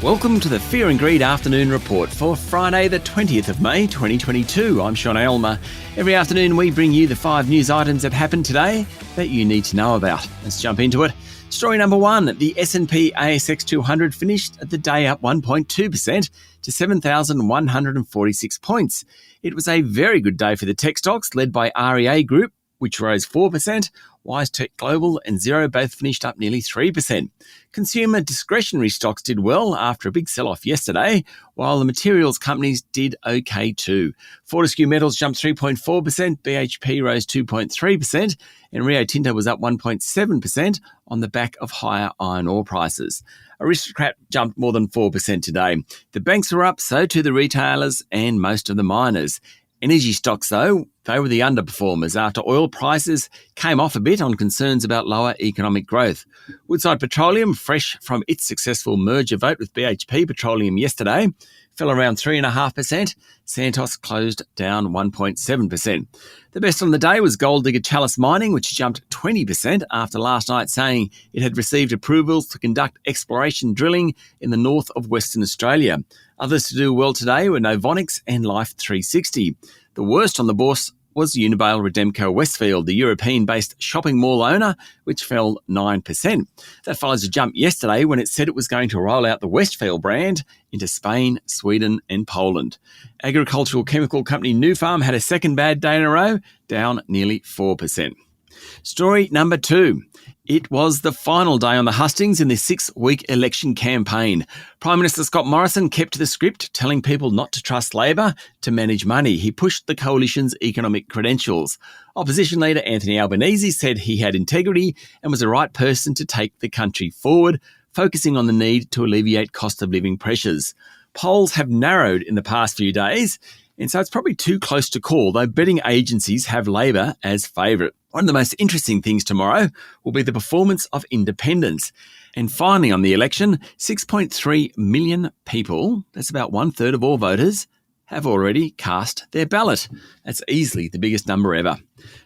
Welcome to the Fear and Greed Afternoon Report for Friday the 20th of May 2022. I'm Sean Aylmer. Every afternoon we bring you the 5 news items that happened today that you need to know about. Let's jump into it. Story number 1, the S&P ASX 200 finished the day up 1.2% to 7,146 points. It was a very good day for the tech stocks led by REA Group, which rose 4%. WiseTech Global and Xero both finished up nearly 3%. Consumer discretionary stocks did well after a big sell-off yesterday, while the materials companies did okay too. Fortescue Metals jumped 3.4%, BHP rose 2.3%, and Rio Tinto was up 1.7% on the back of higher iron ore prices. Aristocrat jumped more than 4% today. The banks were up, so too the retailers and most of the miners. Energy stocks, though, they were the underperformers after oil prices came off a bit on concerns about lower economic growth. Woodside Petroleum, fresh from its successful merger vote with BHP Petroleum yesterday, fell around 3.5%. Santos closed down 1.7%. The best on the day was Gold Digger Chalice Mining, which jumped 20% after last night saying it had received approvals to conduct exploration drilling in the north of Western Australia. Others to do well today were Novonix and Life 360. The worst on the bourse was Unibail Rodamco Westfield, the European-based shopping mall owner, which fell 9%. That follows a jump yesterday when it said it was going to roll out the Westfield brand into Spain, Sweden and Poland. Agricultural chemical company Nufarm had a second bad day in a row, down nearly 4%. Story number 2. It was the final day on the hustings in the 6-week election campaign. Prime Minister Scott Morrison kept to the script, telling people not to trust Labor to manage money. He pushed the coalition's economic credentials. Opposition leader Anthony Albanese said he had integrity and was the right person to take the country forward, focusing on the need to alleviate cost of living pressures. Polls have narrowed in the past few days, and so it's probably too close to call, though betting agencies have Labor as favourite. One of the most interesting things tomorrow will be the performance of independents. And finally on the election, 6.3 million people, that's about 1/3 of all voters, have already cast their ballot. That's easily the biggest number ever.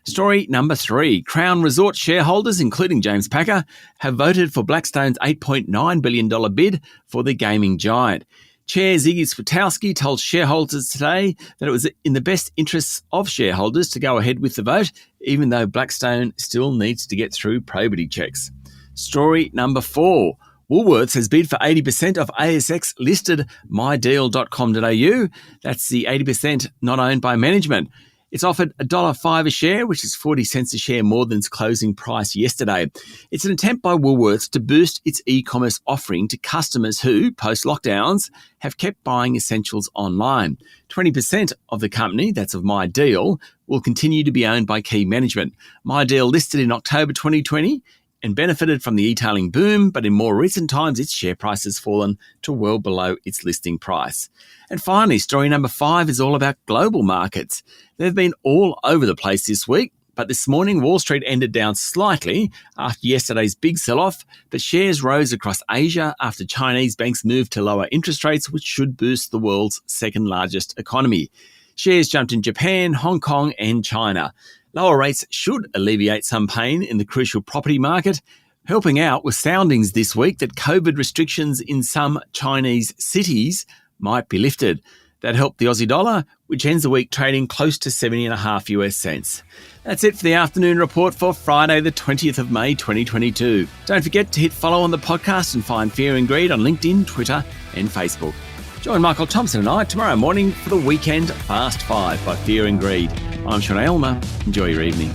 Story number 3. Crown Resort shareholders, including James Packer, have voted for Blackstone's $8.9 billion bid for the gaming giant. Chair Ziggy Swatowski told shareholders today that it was in the best interests of shareholders to go ahead with the vote, even though Blackstone still needs to get through probity checks. Story number 4. Woolworths has bid for 80% of ASX-listed mydeal.com.au. That's the 80% not owned by management. It's offered $1.05 a share, which is 40 cents a share more than its closing price yesterday. It's an attempt by Woolworths to boost its e-commerce offering to customers who, post-lockdowns, have kept buying essentials online. 20% of the company, that's of MyDeal, will continue to be owned by key management. MyDeal listed in October 2020 and benefited from the e-tailing boom, but in more recent times, its share price has fallen to well below its listing price. And finally, story number 5 is all about global markets. They've been all over the place this week, but this morning, Wall Street ended down slightly after yesterday's big sell-off, but shares rose across Asia after Chinese banks moved to lower interest rates, which should boost the world's second largest economy. Shares jumped in Japan, Hong Kong and China. Lower rates should alleviate some pain in the crucial property market. Helping out with soundings this week that COVID restrictions in some Chinese cities might be lifted. That helped the Aussie dollar, which ends the week trading close to 70.5 US cents. That's it for the afternoon report for Friday, the 20th of May, 2022. Don't forget to hit follow on the podcast and find Fear and Greed on LinkedIn, Twitter and Facebook. Join Michael Thompson and I tomorrow morning for the weekend Fast 5 by Fear and Greed. I'm Sean Aylmer. Enjoy your evening.